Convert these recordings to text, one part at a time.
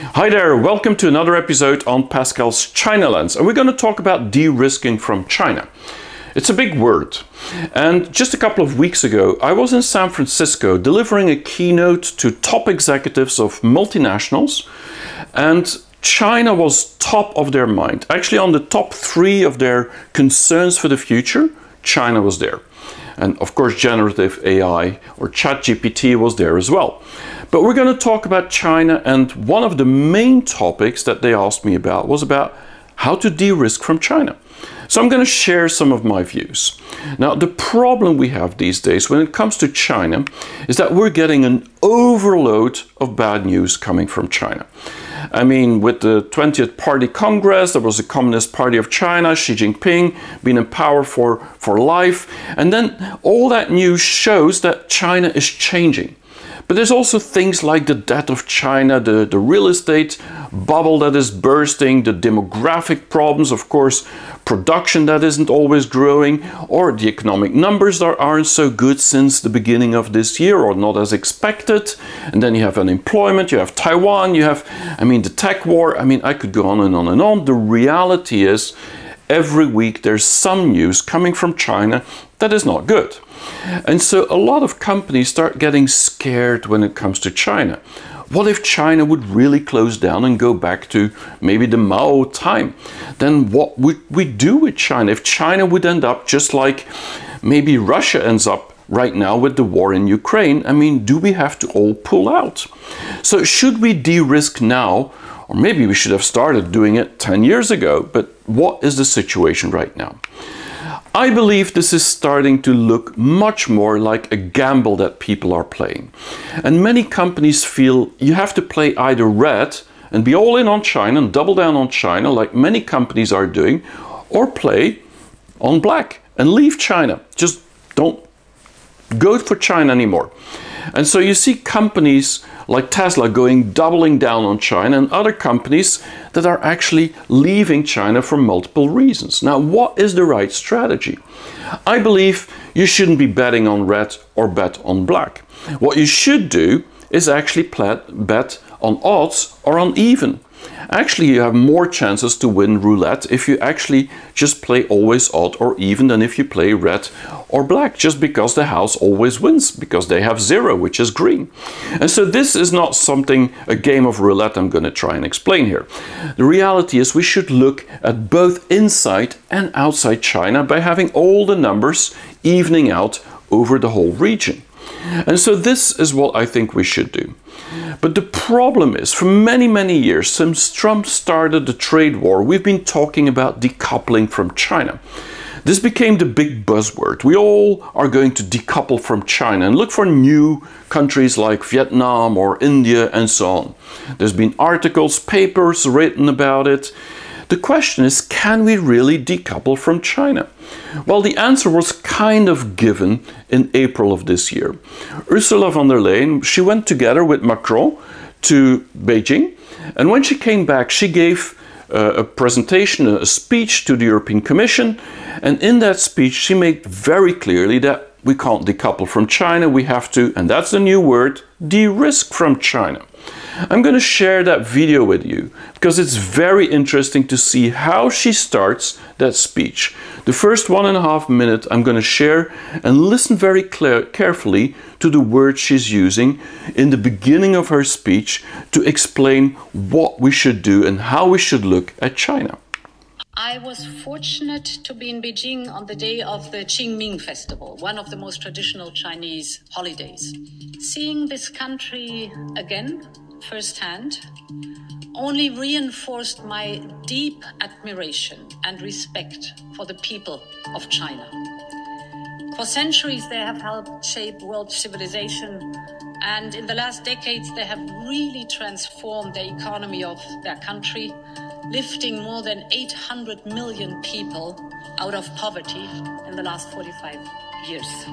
Hi there, welcome to another episode on Pascal's China Lens, and we're going to talk about de-risking from China. It's a big word, and just a couple of weeks ago I was in San Francisco delivering a keynote to top executives of multinationals, and China was top of their mind. Actually, on the top 3 of their concerns for the future, China was there. And of course, generative AI or ChatGPT was there as well. But we're going to talk about China, and one of the main topics that they asked me about was about how to de-risk from China. So I'm going to share some of my views. Now, the problem we have these days when it comes to China is that we're getting an overload of bad news coming from China. I mean, with the 20th Party Congress, there was the Communist Party of China, Xi Jinping being in power for life. And then all that news shows that China is changing. But there's also things like the debt of China, the real estate bubble that is bursting, the demographic problems, of course, production that isn't always growing, or the economic numbers that aren't so good since the beginning of this year or not as expected. And then you have unemployment, you have Taiwan, you have, the tech war. I could go on and on and on. The reality is, every week there's some news coming from China that is not good. And so a lot of companies start getting scared when it comes to China. What if China would really close down and go back to maybe the Mao time? Then what would we do with China? If China would end up just like maybe Russia ends up right now with the war in Ukraine, do we have to all pull out? So should we de-risk now? Or maybe we should have started doing it 10 years ago, but what is the situation right now? I believe this is starting to look much more like a gamble that people are playing. And many companies feel you have to play either red and be all in on China and double down on China, like many companies are doing, or play on black and leave China. Just don't go for China anymore. And so you see companies like Tesla doubling down on China, and other companies that are actually leaving China for multiple reasons. Now, what is the right strategy? I believe you shouldn't be betting on red or bet on black. What you should do is actually bet on odds or on even. Actually, you have more chances to win roulette if you actually just play always odd or even than if you play red or black, just because the house always wins, because they have 0, which is green. And so this is not a game of roulette I'm going to try and explain here. The reality is we should look at both inside and outside China by having all the numbers evening out over the whole region. And so this is what I think we should do. But the problem is, for many, many years, since Trump started the trade war, we've been talking about decoupling from China. This became the big buzzword. We all are going to decouple from China and look for new countries like Vietnam or India and so on. There's been articles, papers written about it. The question is, can we really decouple from China? Well, the answer was kind of given in April of this year. Ursula von der Leyen, she went together with Macron to Beijing, and when she came back, she gave a presentation, a speech to the European Commission, and in that speech she made very clearly that we can't decouple from China, we have to, and that's the new word, de-risk from China. I'm going to share that video with you because it's very interesting to see how she starts that speech. The first 1.5 minutes I'm going to share, and listen very carefully to the words she's using in the beginning of her speech to explain what we should do and how we should look at China. I was fortunate to be in Beijing on the day of the Qingming Festival, one of the most traditional Chinese holidays. Seeing this country again, firsthand, only reinforced my deep admiration and respect for the people of China. For centuries, they have helped shape world civilization, and in the last decades, they have really transformed the economy of their country, lifting more than 800 million people out of poverty in the last 45 years.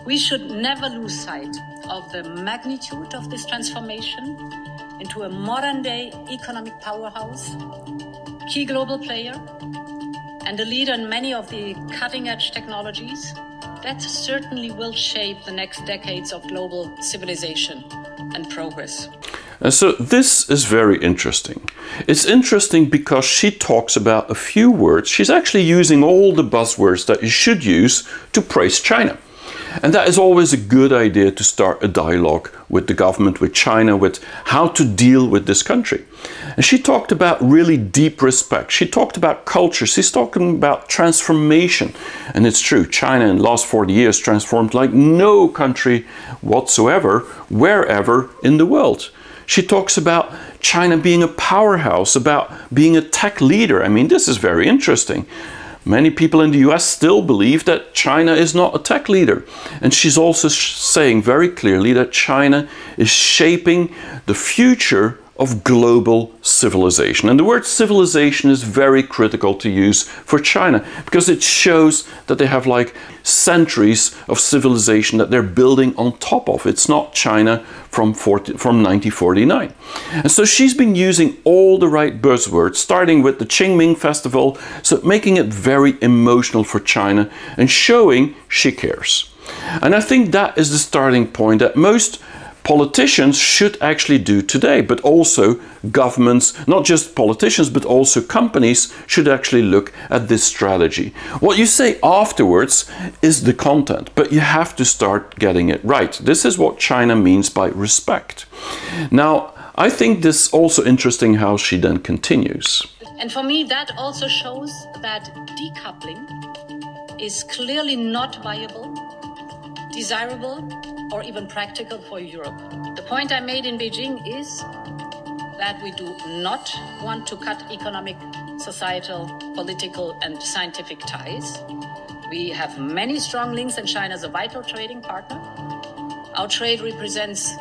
We should never lose sight of the magnitude of this transformation into a modern-day economic powerhouse, key global player, and a leader in many of the cutting-edge technologies that certainly will shape the next decades of global civilization and progress. And so this is very interesting. It's interesting because she talks about a few words. She's actually using all the buzzwords that you should use to praise China. And that is always a good idea to start a dialogue with the government, with China, with how to deal with this country. And she talked about really deep respect. She talked about culture. She's talking about transformation. And it's true, China in the last 40 years transformed like no country whatsoever, wherever in the world. She talks about China being a powerhouse, about being a tech leader. I mean, this is very interesting. Many people in the US still believe that China is not a tech leader. And she's also saying very clearly that China is shaping the future of global civilization. And the word civilization is very critical to use for China because it shows that they have like centuries of civilization that they're building on top of. It's not China from 1949. And so she's been using all the right buzzwords, starting with the Qingming Festival, so making it very emotional for China and showing she cares. And I think that is the starting point that most politicians should actually do today, but also governments, not just politicians, but also companies should actually look at this strategy. What you say afterwards is the content, but you have to start getting it right. This is what China means by respect. Now, I think this is also interesting how she then continues. And for me, that also shows that decoupling is clearly not viable, desirable, or even practical for Europe. The point I made in Beijing is that we do not want to cut economic, societal, political, and scientific ties. We have many strong links, and China is a vital trading partner. Our trade represents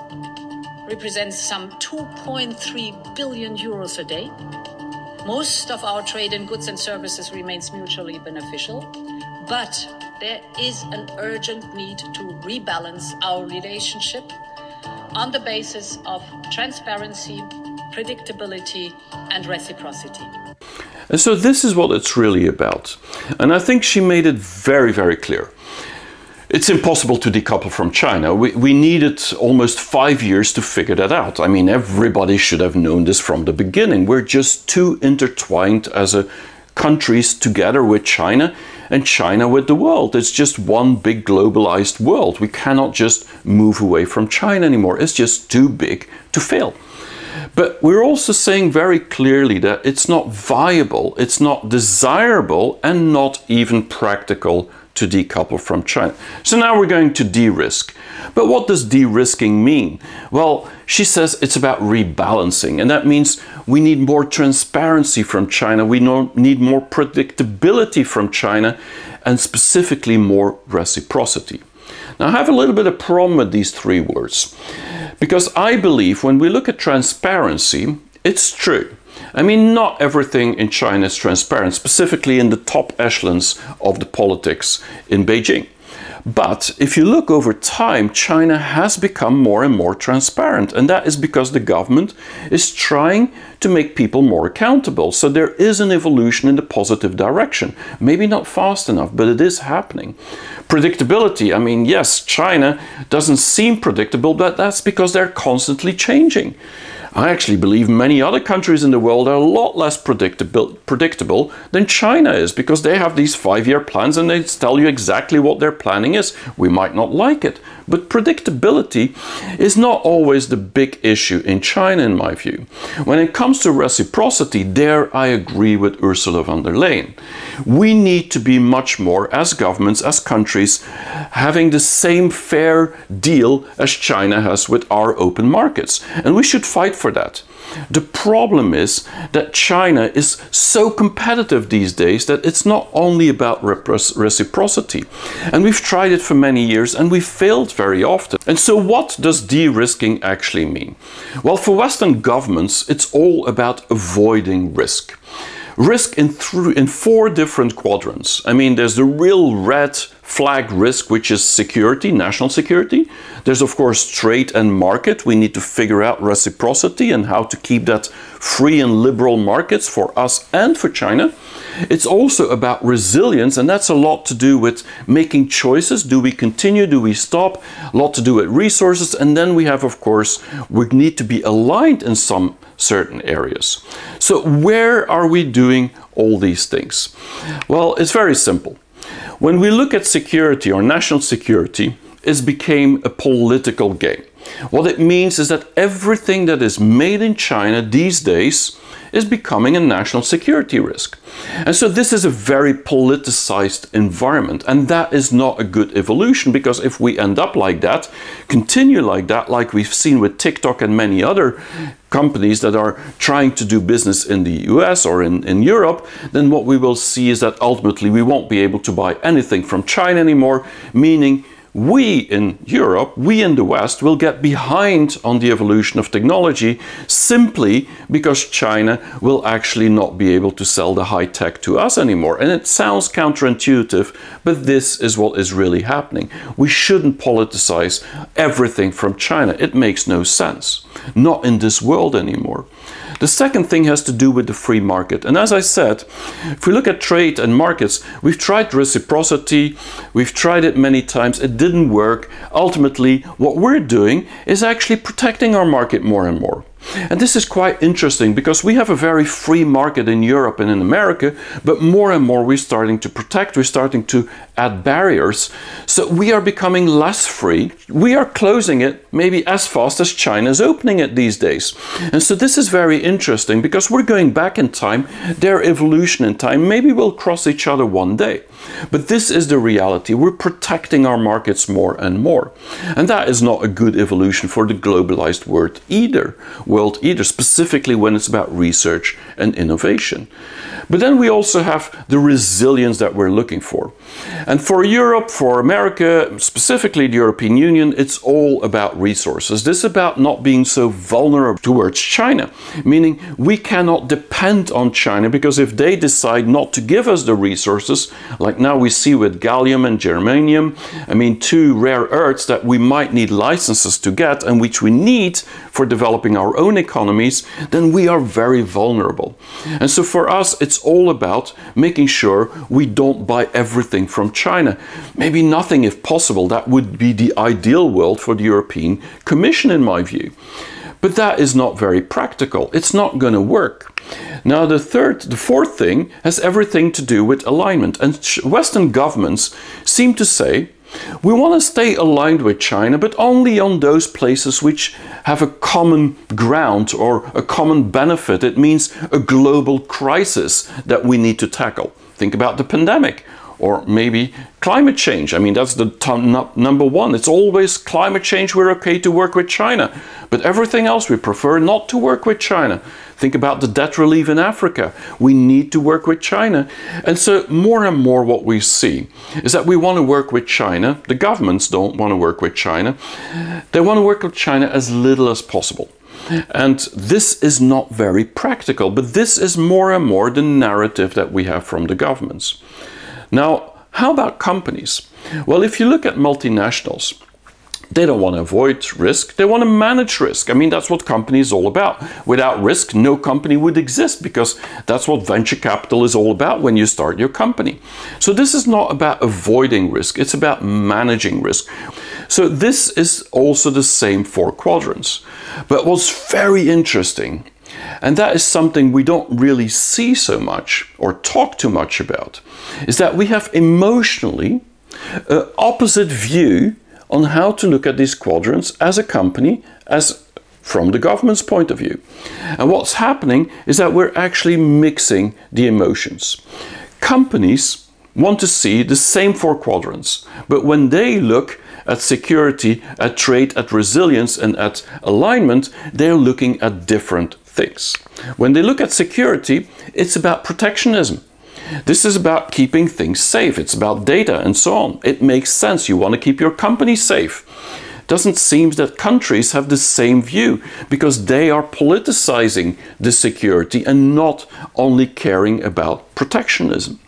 some 2.3 billion euros a day. Most of our trade in goods and services remains mutually beneficial, but there is an urgent need to rebalance our relationship on the basis of transparency, predictability, and reciprocity. And so this is what it's really about. And I think she made it very, very clear. It's impossible to decouple from China. We needed almost 5 years to figure that out. I mean, everybody should have known this from the beginning. We're just too intertwined as countries together with China, and China with the world. It's just one big globalized world. We cannot just move away from China anymore. It's just too big to fail. But we're also saying very clearly that it's not viable, it's not desirable, and not even practical to decouple from China. So now we're going to de-risk. But what does de-risking mean? Well, she says it's about rebalancing, and that means we need more transparency from China, we need more predictability from China, and specifically more reciprocity. Now, I have a little bit of problem with these three words, because I believe when we look at transparency, it's true. I mean, not everything in China is transparent, specifically in the top echelons of the politics in Beijing. But if you look over time, China has become more and more transparent, and that is because the government is trying to make people more accountable. So there is an evolution in the positive direction. Maybe not fast enough, but it is happening. Predictability, I mean, yes, China doesn't seem predictable, but that's because they're constantly changing. I actually believe many other countries in the world are a lot less predictable than China is, because they have these 5-year plans and they tell you exactly what their planning is. We might not like it, but predictability is not always the big issue in China, in my view. When it comes to reciprocity, there I agree with Ursula von der Leyen. We need to be much more, as governments, as countries, having the same fair deal as China has with our open markets. And we should fight for that. The problem is that China is so competitive these days that it's not only about reciprocity. And we've tried it for many years and we've failed very often. And so what does de-risking actually mean? Well, for Western governments, it's all about avoiding risk. Risk in 4 different quadrants. I mean, there's the real red flag risk, which is security, national security. There's, of course, trade and market. We need to figure out reciprocity and how to keep that free and liberal markets for us and for China. It's also about resilience, and that's a lot to do with making choices. Do we continue? Do we stop? A lot to do with resources. And then we have, of course, we need to be aligned in some certain areas. So where are we doing all these things? Well, it's very simple. When we look at security or national security, it became a political game. What it means is that everything that is made in China these days is becoming a national security risk. And so this is a very politicized environment, and that is not a good evolution, because if we end up like that, continue like that, like we've seen with TikTok and many other companies that are trying to do business in the US or in Europe, then what we will see is that ultimately we won't be able to buy anything from China anymore, meaning we in Europe, we in the West, will get behind on the evolution of technology simply because China will actually not be able to sell the high tech to us anymore. And it sounds counterintuitive, but this is what is really happening. We shouldn't politicize everything from China. It makes no sense. Not in this world anymore. The second thing has to do with the free market. And as I said, if we look at trade and markets, we've tried reciprocity, we've tried it many times, it didn't work. Ultimately, what we're doing is actually protecting our market more and more. And this is quite interesting because we have a very free market in Europe and in America, but more and more we're starting to protect, we're starting to add barriers. So we are becoming less free. We are closing it maybe as fast as China is opening it these days. And so this is very interesting because we're going back in time, their evolution in time. Maybe we'll cross each other one day. But this is the reality. We're protecting our markets more and more. And that is not a good evolution for the globalized world either, specifically when it's about research and innovation. But then we also have the resilience that we're looking for. And for Europe, for America, specifically the European Union, it's all about resources. This is about not being so vulnerable towards China, meaning we cannot depend on China, because if they decide not to give us the resources, like now we see with gallium and germanium, I mean, two rare earths that we might need licenses to get and which we need for developing our own economies, then we are very vulnerable. And so for us, it's all about making sure we don't buy everything from China. Maybe nothing if possible. That would be the ideal world for the European Commission, in my view. But that is not very practical. It's not going to work. Now, the fourth thing has everything to do with alignment. And Western governments seem to say, we want to stay aligned with China, but only on those places which have a common ground or a common benefit. It means a global crisis that we need to tackle. Think about the pandemic, or maybe climate change. I mean, that's the number one. It's always climate change. We're okay to work with China, but everything else we prefer not to work with China. Think about the debt relief in Africa. We need to work with China. And so more and more what we see is that we want to work with China. The governments don't want to work with China. They want to work with China as little as possible. And this is not very practical, but this is more and more the narrative that we have from the governments. Now, how about companies? Well, if you look at multinationals, they don't want to avoid risk, they want to manage risk. I mean, that's what company is all about. Without risk, no company would exist, because that's what venture capital is all about when you start your company. So this is not about avoiding risk, it's about managing risk. So this is also the same 4 quadrants. But what's very interesting, and that is something we don't really see so much or talk too much about, is that we have emotionally an opposite view on how to look at these quadrants as a company, as from the government's point of view. And what's happening is that we're actually mixing the emotions. Companies want to see the same 4 quadrants, but when they look at security, at trade, at resilience, and at alignment, they're looking at different things. When they look at security, it's about protectionism. This is about keeping things safe. It's about data and so on. It makes sense. You want to keep your company safe. It doesn't seem that countries have the same view, because they are politicizing the security and not only caring about protectionism.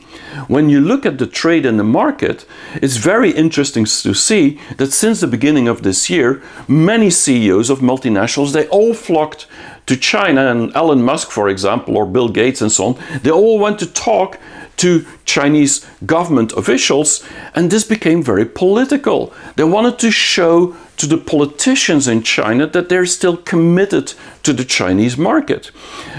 when you look at the trade in the market, it's very interesting to see that since the beginning of this year, many CEOs of multinationals, they all flocked to China, and Elon Musk, for example, or Bill Gates and so on, they all went to talk to Chinese government officials, and this became very political. They wanted to show to the politicians in China that they're still committed to the Chinese market.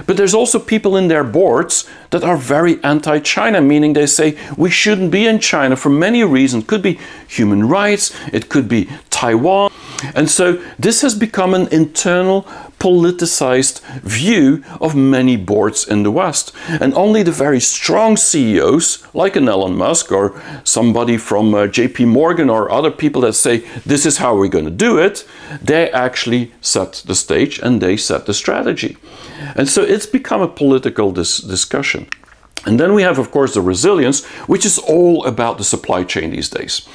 But there's also people in their boards that are very anti-China, meaning they say we shouldn't be in China for many reasons. It could be human rights, it could be Taiwan. And so this has become an internal politicized view of many boards in the West. And only the very strong CEOs, like an Elon Musk or somebody from JP Morgan or other people that say, this is how we're going to do it, they actually set the stage and they set the strategy. And so it's become a political discussion. And then we have, of course, the resilience, which is all about the supply chain these days.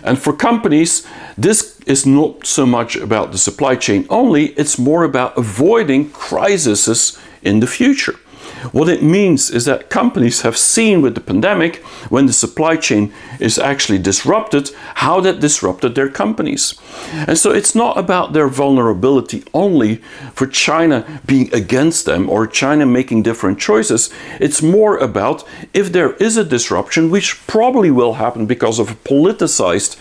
And for companies, this is not so much about the supply chain only, it's more about avoiding crises in the future. What it means is that companies have seen with the pandemic, when the supply chain is actually disrupted, how that disrupted their companies. And so it's not about their vulnerability only for China being against them or China making different choices. It's more about if there is a disruption, which probably will happen because of a politicized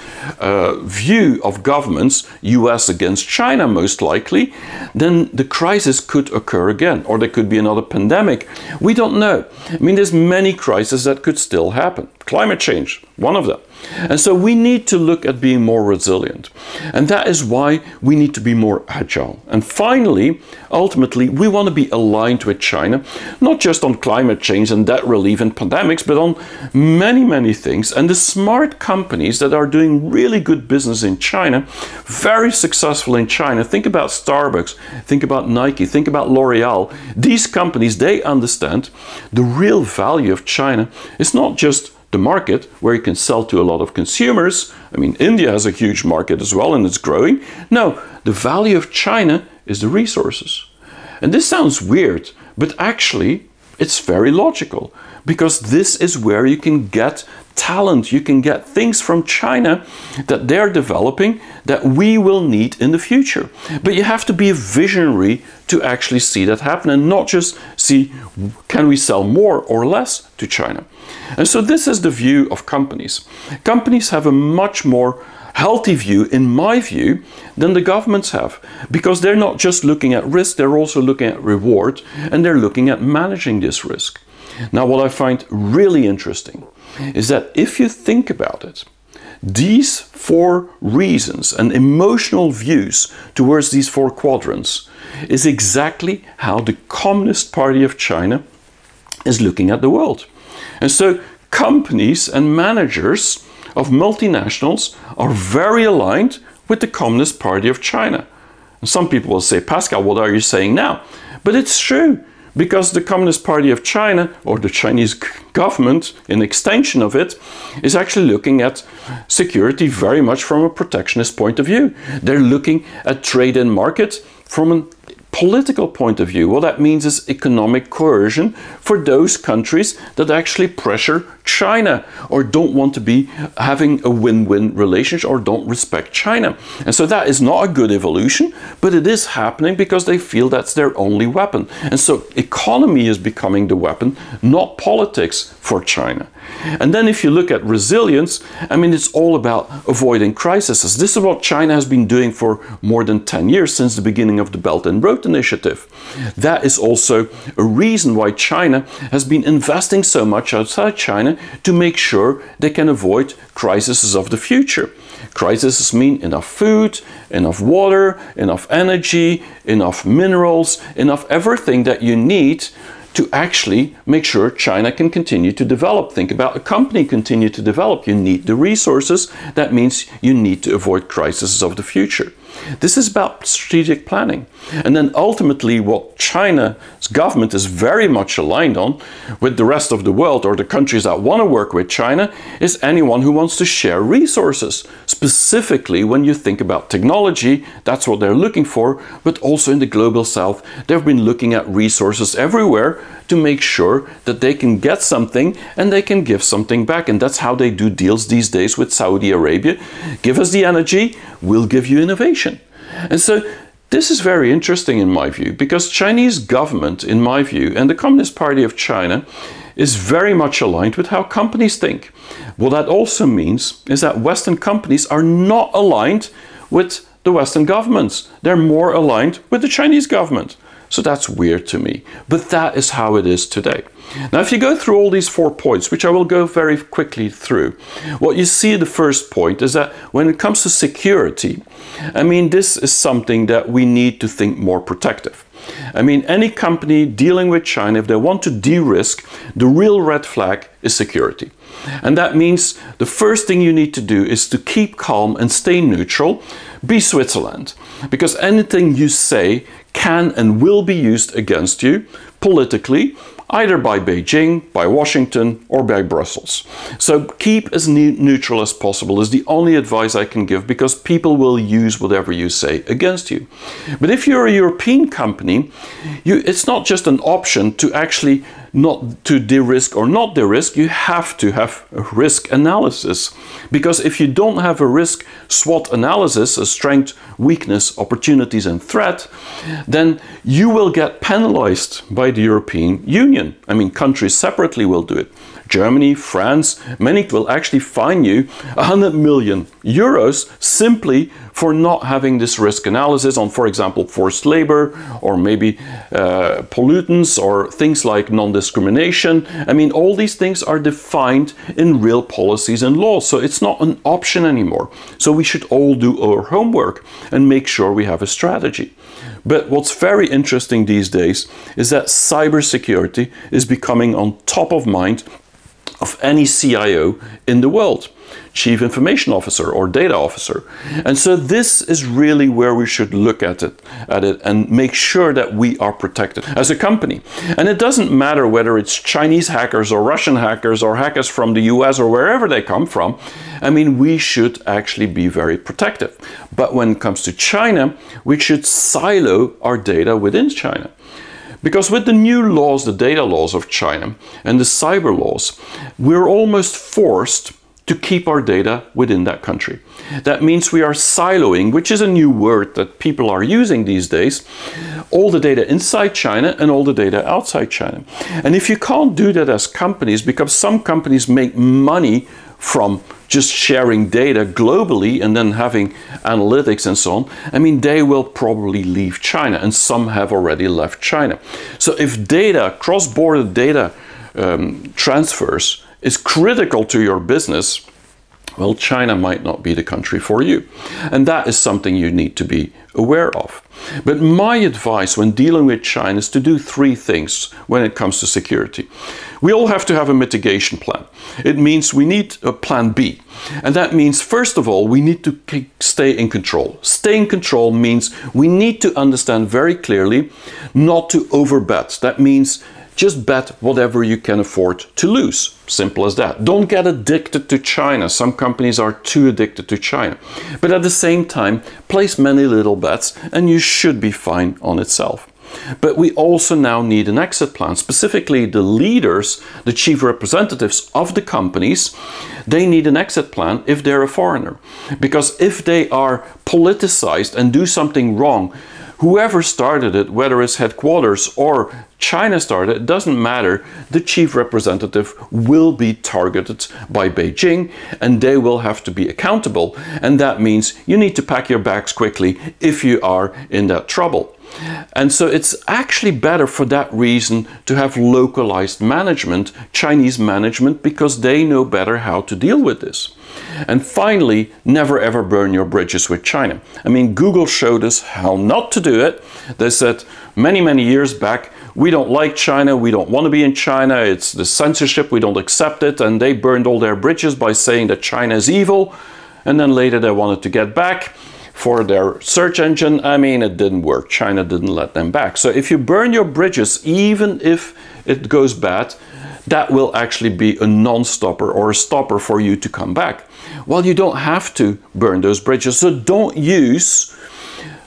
view of governments, US against China most likely, then the crisis could occur again, or there could be another pandemic. We don't know. I mean, there's many crises that could still happen. Climate change, one of them. And so we need to look at being more resilient. And that is why we need to be more agile. And finally, ultimately, we want to be aligned with China, not just on climate change and debt relief and pandemics, but on many, many things. And the smart companies that are doing really good business in China, very successful in China, think about Starbucks, think about Nike, think about L'Oreal. These companies, they understand the real value of China is not just the market where you can sell to a lot of consumers. I mean, India has a huge market as well and it's growing. No, the value of China is the resources. And this sounds weird, but actually it's very logical, because this is where you can get talent, you can get things from China that they're developing that we will need in the future. But you have to be a visionary to actually see that happen and not just see, can we sell more or less to China? And so this is the view of companies. Companies have a much more healthy view, in my view, than the governments have, because they're not just looking at risk, they're also looking at reward, and they're looking at managing this risk. Now, what I find really interesting is that if you think about it, these four reasons and emotional views towards these four quadrants is exactly how the Communist Party of China is looking at the world. And so companies and managers of multinationals are very aligned with the Communist Party of China. And some people will say, Pascal, what are you saying now? But it's true, because the Communist Party of China, or the Chinese government, in extension of it, is actually looking at security very much from a protectionist point of view. They're looking at trade and market from a political point of view. What that means is economic coercion for those countries that actually pressure China or don't want to be having a win-win relationship or don't respect China. And so that is not a good evolution, but it is happening because they feel that's their only weapon. And so economy is becoming the weapon, not politics, for China. And then if you look at resilience, I mean, it's all about avoiding crises. This is what China has been doing for more than 10 years, since the beginning of the Belt and Road Initiative. That is also a reason why China has been investing so much outside China to make sure they can avoid crises of the future. Crises mean enough food, enough water, enough energy, enough minerals, enough everything that you need to actually make sure China can continue to develop. Think about a company continue to develop. You need the resources. That means you need to avoid crises of the future. This is about strategic planning. And then ultimately what China's government is very much aligned on with the rest of the world, or the countries that want to work with China, is anyone who wants to share resources. Specifically when you think about technology, that's what they're looking for, but also in the global south, they've been looking at resources everywhere to make sure that they can get something and they can give something back. And that's how they do deals these days with Saudi Arabia. Give us the energy, we'll give you innovation. And so this is very interesting in my view, because Chinese government, in my view, and the Communist Party of China is very much aligned with how companies think. What that also means is that Western companies are not aligned with the Western governments. They're more aligned with the Chinese government. So that's weird to me, but that is how it is today. Now, if you go through all these 4 points, which I will go very quickly through, what you see the first point is that when it comes to security, I mean, this is something that we need to think more protective. I mean, any company dealing with China, if they want to de-risk, the real red flag is security. And that means the first thing you need to do is to keep calm and stay neutral. Be Switzerland, because anything you say can and will be used against you politically, either by Beijing, by Washington, or by Brussels. So keep as neutral as possible is the only advice I can give, because people will use whatever you say against you. But if you're a European company, it's not just an option to actually not to de-risk or not de-risk, you have to have a risk analysis. Because if you don't have a risk SWOT analysis, a strength, weakness, opportunities and threat, then you will get penalized by the European Union. I mean, countries separately will do it. Germany, France, many will actually fine you 100 million euros simply for not having this risk analysis on, for example, forced labor, or maybe pollutants, or things like non-discrimination. I mean, all these things are defined in real policies and laws, so it's not an option anymore. So we should all do our homework and make sure we have a strategy. But what's very interesting these days is that cybersecurity is becoming on top of mind of any CIO in the world, Chief Information Officer or Data Officer. And so this is really where we should look at it and make sure that we are protected as a company. And it doesn't matter whether it's Chinese hackers or Russian hackers or hackers from the US or wherever they come from. I mean, we should actually be very protective. But when it comes to China, we should silo our data within China. Because with the new laws, the data laws of China and the cyber laws, we're almost forced to keep our data within that country. That means we are siloing, which is a new word that people are using these days, all the data inside China and all the data outside China. And if you can't do that as companies, because some companies make money from just sharing data globally and then having analytics and so on, I mean, they will probably leave China, and some have already left China. So if data, cross-border data transfers is critical to your business, well, China might not be the country for you. And that is something you need to be aware of. But my advice when dealing with China is to do 3 things when it comes to security. We all have to have a mitigation plan. It means we need a plan B. And that means, first of all, we need to stay in control. Stay in control means we need to understand very clearly not to overbet. That means just bet whatever you can afford to lose. Simple as that. Don't get addicted to China. Some companies are too addicted to China. But at the same time, place many little bets and you should be fine on itself. But we also now need an exit plan. Specifically, the leaders, the chief representatives of the companies, they need an exit plan if they're a foreigner. Because if they are politicized and do something wrong, whoever started it, whether it's headquarters or China started, it doesn't matter. The chief representative will be targeted by Beijing and they will have to be accountable. And that means you need to pack your bags quickly if you are in that trouble. And so it's actually better for that reason to have localized management, Chinese management, because they know better how to deal with this. And finally, never ever burn your bridges with China. I mean, Google showed us how not to do it. They said many years back, we don't like China, we don't want to be in China, it's the censorship, we don't accept it, and they burned all their bridges by saying that China is evil. And then later they wanted to get back. for their search engine. I mean, it didn't work. China didn't let them back. So if you burn your bridges, even if it goes bad, that will actually be a non-stopper or a stopper for you to come back. Well, you don't have to burn those bridges. So don't use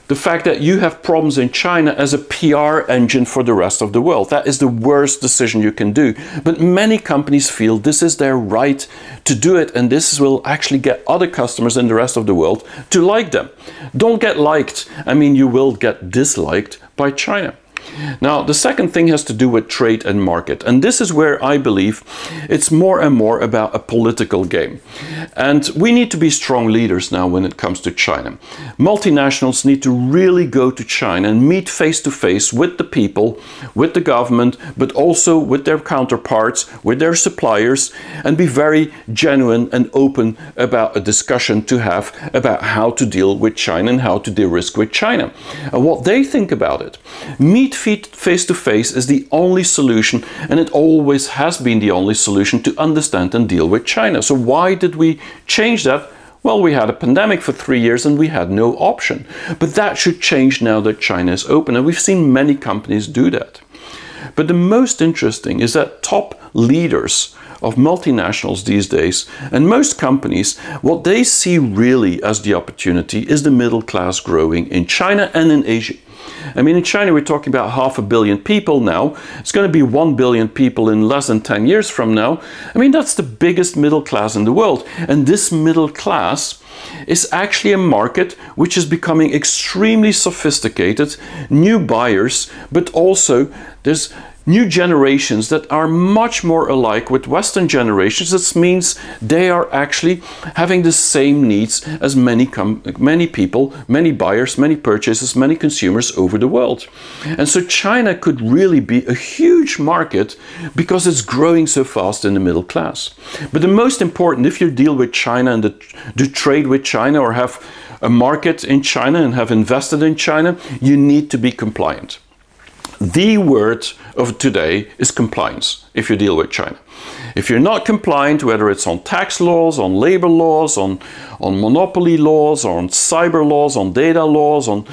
the fact that you have problems in China as a PR engine for the rest of the world. That is the worst decision you can do. But many companies feel this is their right to do it, and this will actually get other customers in the rest of the world to like them. Don't get liked. I mean, you will get disliked by China. Now, the second thing has to do with trade and market. And this is where I believe it's more and more about a political game. And we need to be strong leaders now when it comes to China. Multinationals need to really go to China and meet face to face with the people, with the government, but also with their counterparts, with their suppliers, and be very genuine and open about a discussion to have about how to deal with China and how to de-risk with China. And what they think about it. Meet face to face is the only solution, and it always has been the only solution to understand and deal with China. So why did we change that? Well, we had a pandemic for 3 years and we had no option. But that should change now that China is open, and we've seen many companies do that. But the most interesting is that top leaders of multinationals these days, and most companies, what they see really as the opportunity is the middle class growing in China and in Asia. I mean, in China, we're talking about 500 million people now. It's going to be 1 billion people in less than 10 years from now. I mean, that's the biggest middle class in the world. And this middle class is actually a market which is becoming extremely sophisticated, new buyers, but also there's new generations that are much more alike with Western generations. This means they are actually having the same needs as many people, many buyers, many purchasers, many consumers over the world. And so China could really be a huge market because it's growing so fast in the middle class. But the most important, if you deal with China and do trade with China or have a market in China and have invested in China, you need to be compliant. The word of today is compliance if you deal with China. If you're not compliant, whether it's on tax laws, on labor laws, on monopoly laws, or on cyber laws, on data laws, on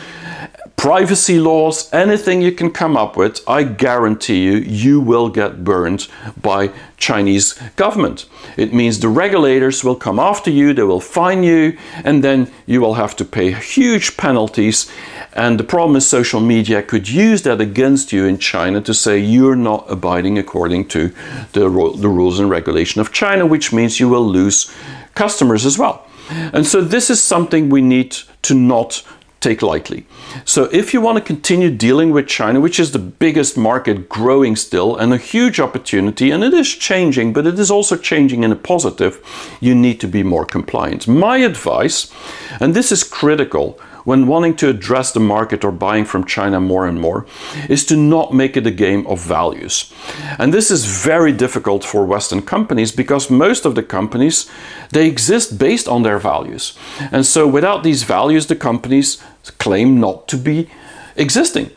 privacy laws, anything you can come up with, I guarantee you, you will get burned by Chinese government. It means the regulators will come after you, they will fine you, and then you will have to pay huge penalties. And the problem is social media could use that against you in China to say you're not abiding according to the rules and regulation of China, which means you will lose customers as well. And so this is something we need to not take lightly. So if you want to continue dealing with China, which is the biggest market growing still and a huge opportunity, and it is changing, but it is also changing in a positive, you need to be more compliant. My advice, and this is critical when wanting to address the market or buying from China more and more, is to not make it a game of values. And this is very difficult for Western companies because most of the companies, they exist based on their values. And so without these values, the companies claim not to be existing.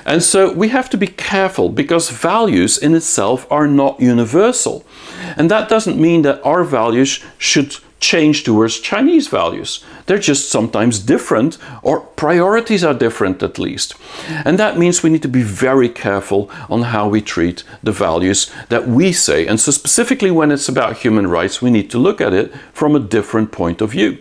And so we have to be careful because values in itself are not universal. And that doesn't mean that our values should change towards Chinese values. They're just sometimes different, or priorities are different at least. And that means we need to be very careful on how we treat the values that we say. And so specifically when it's about human rights, we need to look at it from a different point of view.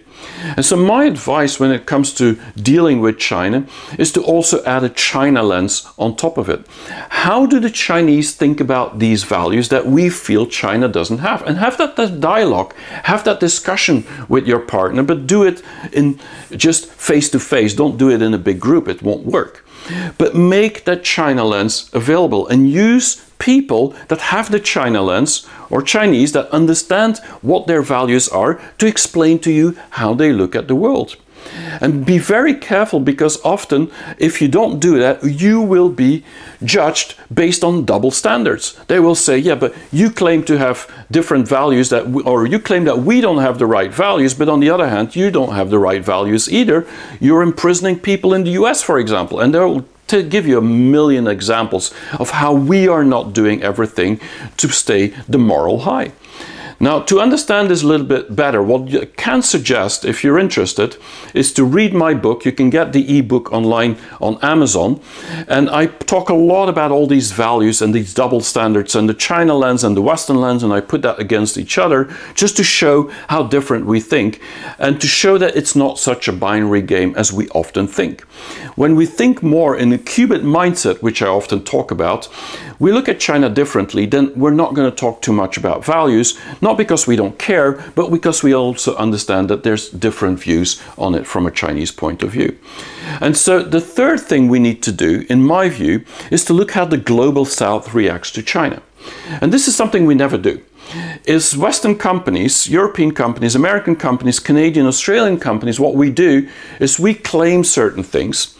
And so my advice when it comes to dealing with China is to also add a China lens on top of it. How do the Chinese think about these values that we feel China doesn't have? And have that dialogue, have that discussion with your partner, but do it in just face to face. Don't do it in a big group, it won't work. But make that China lens available and use people that have the China lens, or Chinese that understand what their values are, to explain to you how they look at the world. And be very careful because often if you don't do that, you will be judged based on double standards. They will say, yeah, but you claim to have different values or you claim that we don't have the right values, but on the other hand, you don't have the right values either. You're imprisoning people in the US, for example, and they'll to give you a million examples of how we are not doing everything to stay the moral high. Now, to understand this a little bit better, what I can suggest, if you're interested, is to read my book. You can get the ebook online on Amazon. And I talk a lot about all these values and these double standards and the China lens and the Western lens, and I put that against each other just to show how different we think and to show that it's not such a binary game as we often think. When we think more in the qubit mindset, which I often talk about, we look at China differently, then we're not going to talk too much about values, not because we don't care, but because we also understand that there's different views on it from a Chinese point of view. And so the third thing we need to do, in my view, is to look how the global South reacts to China. And this is something we never do. Is Western companies, European companies, American companies, Canadian, Australian companies, what we do is we claim certain things,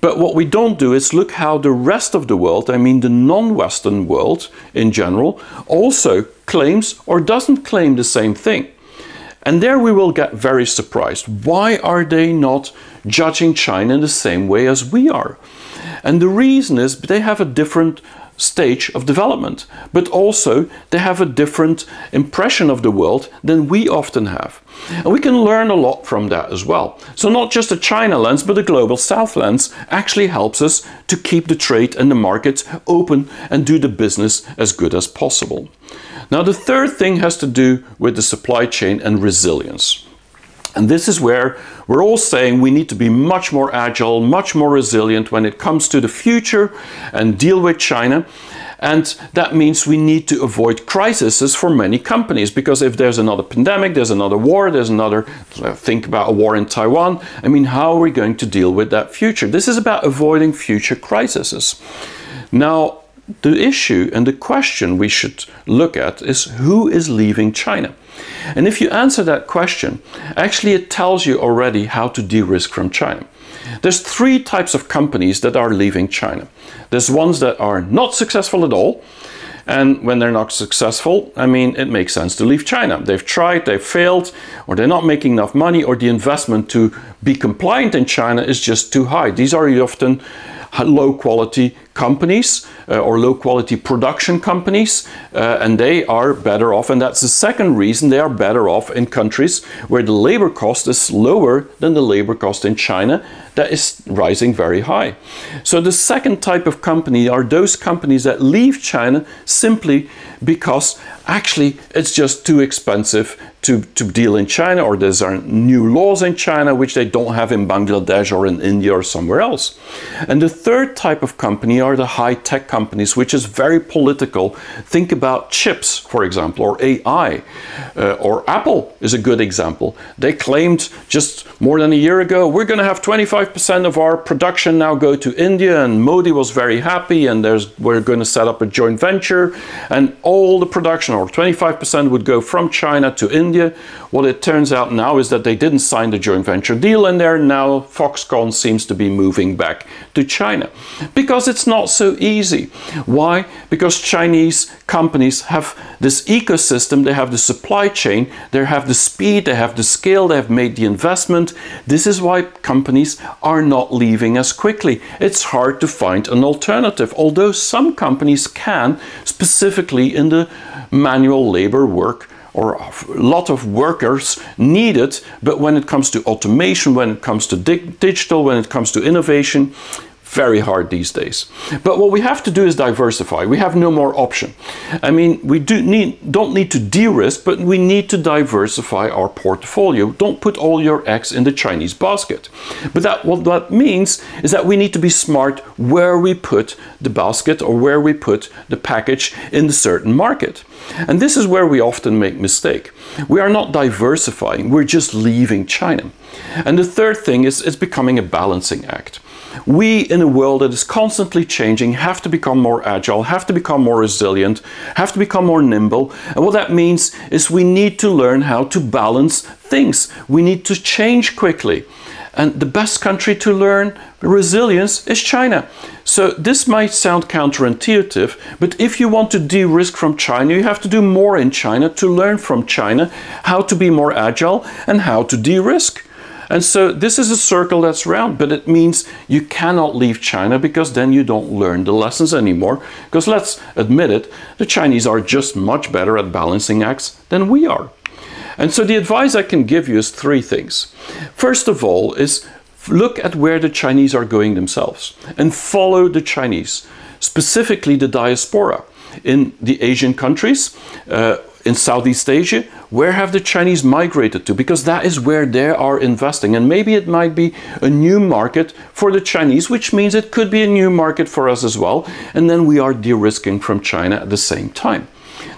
but what we don't do is look how the rest of the world, I mean the non-Western world in general, also claims or doesn't claim the same thing. And there we will get very surprised. Why are they not judging China in the same way as we are? And the reason is they have a different stage of development, but also they have a different impression of the world than we often have. And we can learn a lot from that as well. So not just a China lens, but a global South lens actually helps us to keep the trade and the markets open and do the business as good as possible. Now, the third thing has to do with the supply chain and resilience. And this is where we're all saying we need to be much more agile, much more resilient when it comes to the future and deal with China. And that means we need to avoid crises for many companies, because if there's another pandemic, there's another war, there's another, think about a war in Taiwan. I mean, how are we going to deal with that future? This is about avoiding future crises. Now, the issue and the question we should look at is who is leaving China? And if you answer that question, actually it tells you already how to de-risk from China. There's three types of companies that are leaving China. There's ones that are not successful at all. And when they're not successful, I mean, it makes sense to leave China. They've tried, they've failed, or they're not making enough money, or the investment to be compliant in China is just too high. These are often low quality companies or low quality production companies, and they are better off. And that's the second reason they are better off in countries where the labor cost is lower than the labor cost in China that is rising very high. So the second type of company are those companies that leave China simply because actually it's just too expensive to deal in China, or there's new laws in China which they don't have in Bangladesh or in India or somewhere else. And the third type of company are the high-tech companies, which is very political. Think about chips, for example, or AI, or Apple is a good example. They claimed just more than a year ago, we're going to have 25% of our production now go to India, and Modi was very happy, and we're going to set up a joint venture, and all the production, or 25%, would go from China to India. What it turns out now is that they didn't sign the joint venture deal, and there now Foxconn seems to be moving back to China. Because it's not so easy. Why? Because Chinese companies have this ecosystem, they have the supply chain, they have the speed, they have the scale, they have made the investment. This is why companies are not leaving as quickly. It's hard to find an alternative, although some companies can, specifically in the manual labor work, or a lot of workers needed, but when it comes to automation, when it comes to digital, when it comes to innovation, very hard these days. But what we have to do is diversify. We have no more option. I mean, we don't need to de-risk, but we need to diversify our portfolio. Don't put all your eggs in the Chinese basket. But what that means is that we need to be smart where we put the basket or where we put the package in the certain market. And this is where we often make mistake. We are not diversifying, we're just leaving China. And the third thing is it's becoming a balancing act. We, in a world that is constantly changing, have to become more agile, have to become more resilient, have to become more nimble. And what that means is we need to learn how to balance things. We need to change quickly. And the best country to learn resilience is China. So this might sound counterintuitive, but if you want to de-risk from China, you have to do more in China to learn from China how to be more agile and how to de-risk. And so this is a circle that's round, but it means you cannot leave China, because then you don't learn the lessons anymore. Because let's admit it, the Chinese are just much better at balancing acts than we are. And so the advice I can give you is three things. First of all is look at where the Chinese are going themselves and follow the Chinese, specifically the diaspora in the Asian countries, in Southeast Asia. Where have the Chinese migrated to? Because that is where they are investing. And maybe it might be a new market for the Chinese, which means it could be a new market for us as well. And then we are de-risking from China at the same time.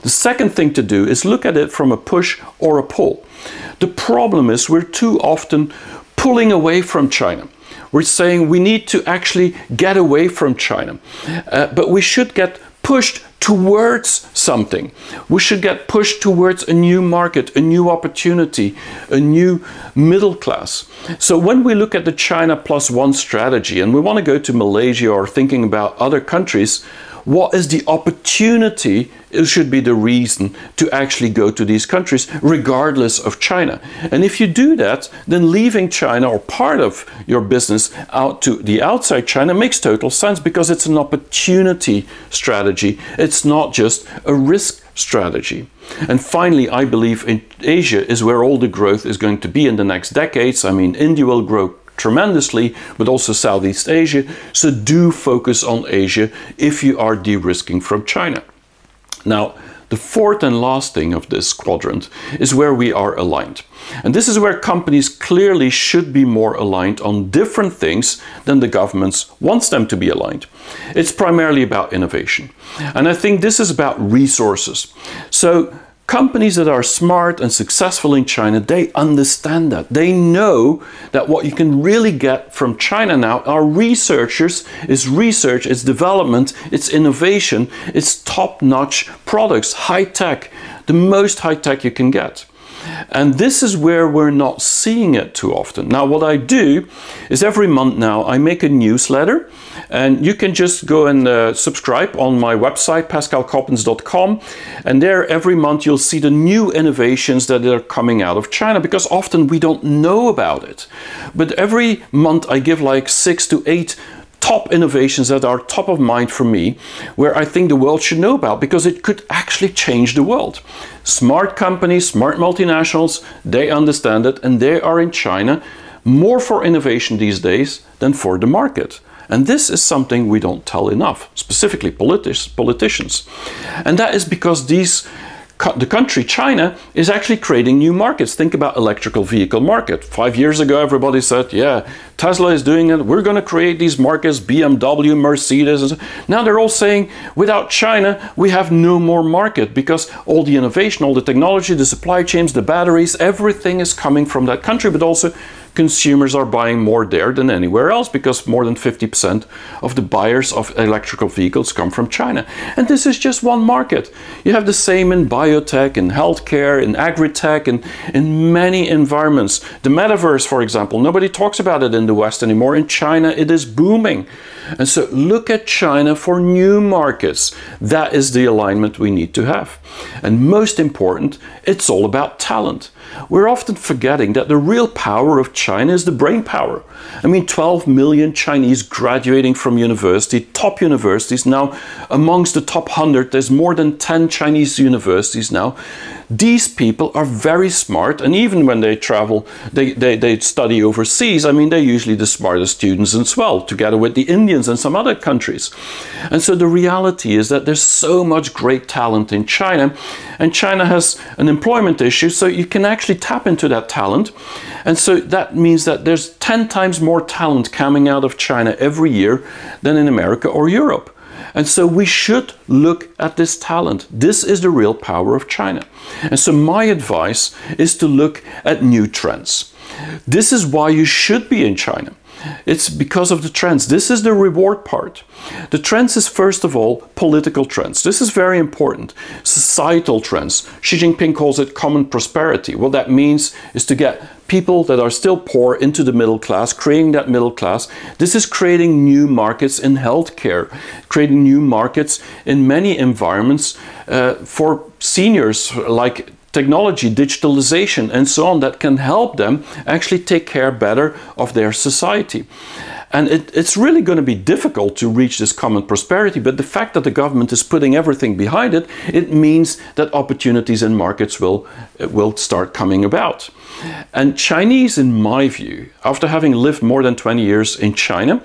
The second thing to do is look at it from a push or a pull. The problem is we're too often pulling away from China. We're saying we need to actually get away from China, but we should get pushed towards something. We should get pushed towards a new market, a new opportunity, a new middle class. So when we look at the China Plus One strategy and we want to go to Malaysia or thinking about other countries, what is the opportunity? It should be the reason to actually go to these countries, regardless of China. And if you do that, then leaving China or part of your business out to the outside China makes total sense, because it's an opportunity strategy. It's not just a risk strategy. And finally, I believe in Asia is where all the growth is going to be in the next decades. I mean, India will grow tremendously, but also Southeast Asia. So do focus on Asia if you are de-risking from China. Now, the fourth and last thing of this quadrant is where we are aligned. And this is where companies clearly should be more aligned on different things than the governments wants them to be aligned. It's primarily about innovation. And I think this is about resources. So companies that are smart and successful in China, they understand that. They know that what you can really get from China now are researchers, is research, it's development, it's innovation, it's top-notch products, high-tech, the most high-tech you can get. And this is where we're not seeing it too often. Now, what I do is every month now I make a newsletter, and you can just go and subscribe on my website, pascalcoppens.com, and there every month you'll see the new innovations that are coming out of China, because often we don't know about it. But every month I give like 6 to 8 top innovations that are top of mind for me, where I think the world should know about, because it could actually change the world. Smart companies, smart multinationals, they understand it, and they are in China more for innovation these days than for the market. And this is something we don't tell enough, specifically politicians. And that is because the country, China, is actually creating new markets. Think about electrical vehicle market. 5 years ago, everybody said, yeah, Tesla is doing it. We're going to create these markets, BMW, Mercedes. Now they're all saying, without China, we have no more market, because all the innovation, all the technology, the supply chains, the batteries, everything is coming from that country. But also consumers are buying more there than anywhere else, because more than 50% of the buyers of electrical vehicles come from China. And this is just one market. You have the same in biotech, in healthcare, in agri-tech, and in many environments. The metaverse, for example, nobody talks about it in the West anymore. In China, it is booming. And so look at China for new markets. That is the alignment we need to have. And most important, it's all about talent. We're often forgetting that the real power of China is the brain power. I mean, 12 million Chinese graduating from university, top universities. Now, amongst the top 100, there's more than 10 Chinese universities now. These people are very smart, and even when they travel, they study overseas. I mean, they're usually the smartest students as well, together with the Indians and some other countries. And so the reality is that there's so much great talent in China, and China has an employment issue, so you can actually tap into that talent. And so that means that there's 10 times more talent coming out of China every year than in America or Europe. And so we should look at this talent. This is the real power of China. And so my advice is to look at new trends. This is why you should be in China. It's because of the trends. This is the reward part. The trends is, first of all, political trends. This is very important. Societal trends. Xi Jinping calls it common prosperity. What that means is to get people that are still poor into the middle class, creating that middle class. This is creating new markets in healthcare, creating new markets in many environments for seniors, like technology, digitalization, and so on that can help them actually take care better of their society. And it's really going to be difficult to reach this common prosperity, but the fact that the government is putting everything behind it, it means that opportunities in markets will start coming about. And Chinese, in my view, after having lived more than 20 years in China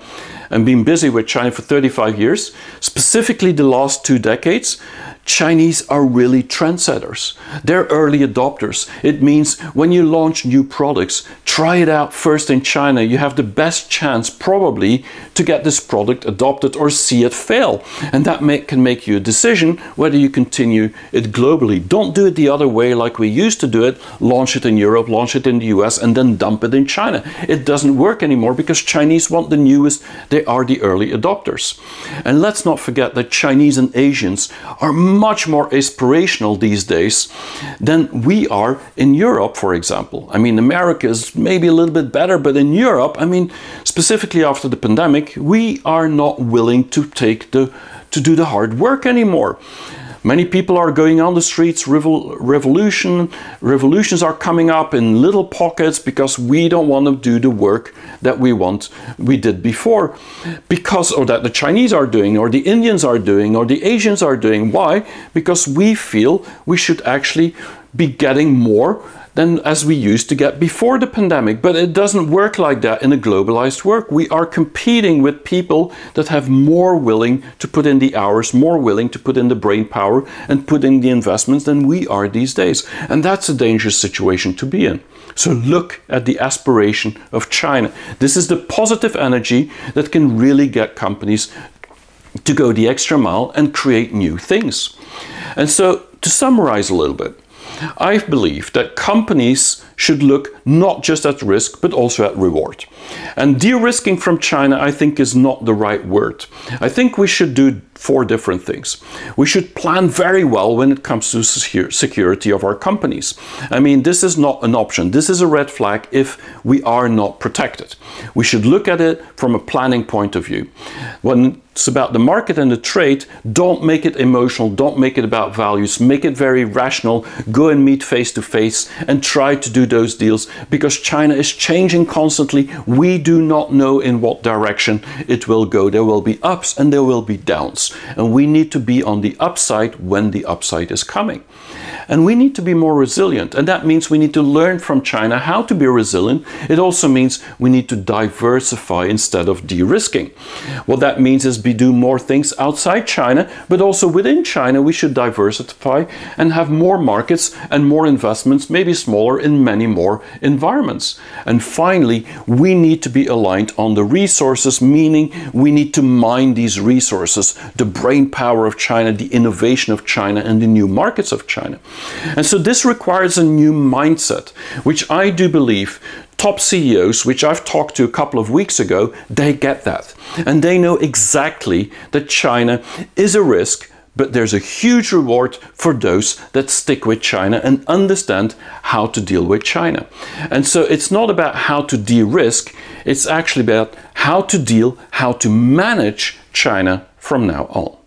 and been busy with China for 35 years, specifically the last 2 decades, Chinese are really trendsetters. They're early adopters. It means when you launch new products, try it out first in China. You have the best chance probably to get this product adopted or see it fail. And that can make you a decision whether you continue it globally. Don't do it the other way like we used to do it. Launch it in Europe, launch it in the US, and then dump it in China. It doesn't work anymore because Chinese want the newest. They are the early adopters. And let's not forget that Chinese and Asians are much more aspirational these days than we are in Europe, for example. I mean, America is maybe a little bit better, but in Europe, I mean, specifically after the pandemic, we are not willing to do the hard work anymore. Many people are going on the streets, revolutions are coming up in little pockets because we don't want to do the work that we did before, or that the Chinese are doing, or the Indians are doing, or the Asians are doing. Why? Because we feel we should actually be getting more than as we used to get before the pandemic. But it doesn't work like that in a globalized work. We are competing with people that have more willing to put in the hours, more willing to put in the brain power and put in the investments than we are these days. And that's a dangerous situation to be in. So look at the aspiration of China. This is the positive energy that can really get companies to go the extra mile and create new things. And so to summarize a little bit, I believe that companies should look not just at risk, but also at reward. And de-risking from China, I think, is not the right word. I think we should do 4 different things. We should plan very well when it comes to security of our companies. I mean, this is not an option. This is a red flag if we are not protected. We should look at it from a planning point of view. When it's about the market and the trade, don't make it emotional, don't make it about values, make it very rational, go and meet face to face and try to do those deals, because China is changing constantly. We do not know in what direction it will go. There will be ups and there will be downs, and we need to be on the upside when the upside is coming. And we need to be more resilient, and that means we need to learn from China how to be resilient. It also means we need to diversify instead of de-risking. What that means is we do more things outside China, but also within China we should diversify and have more markets and more investments, maybe smaller, in many more environments. And finally, we need to be aligned on the resources, meaning we need to mine these resources, the brain power of China, the innovation of China, and the new markets of China. And so this requires a new mindset, which I do believe top CEOs, which I've talked to a couple of weeks ago, they get that. And they know exactly that China is a risk, but there's a huge reward for those that stick with China and understand how to deal with China. And so it's not about how to de-risk, it's actually about how to deal, how to manage China from now on.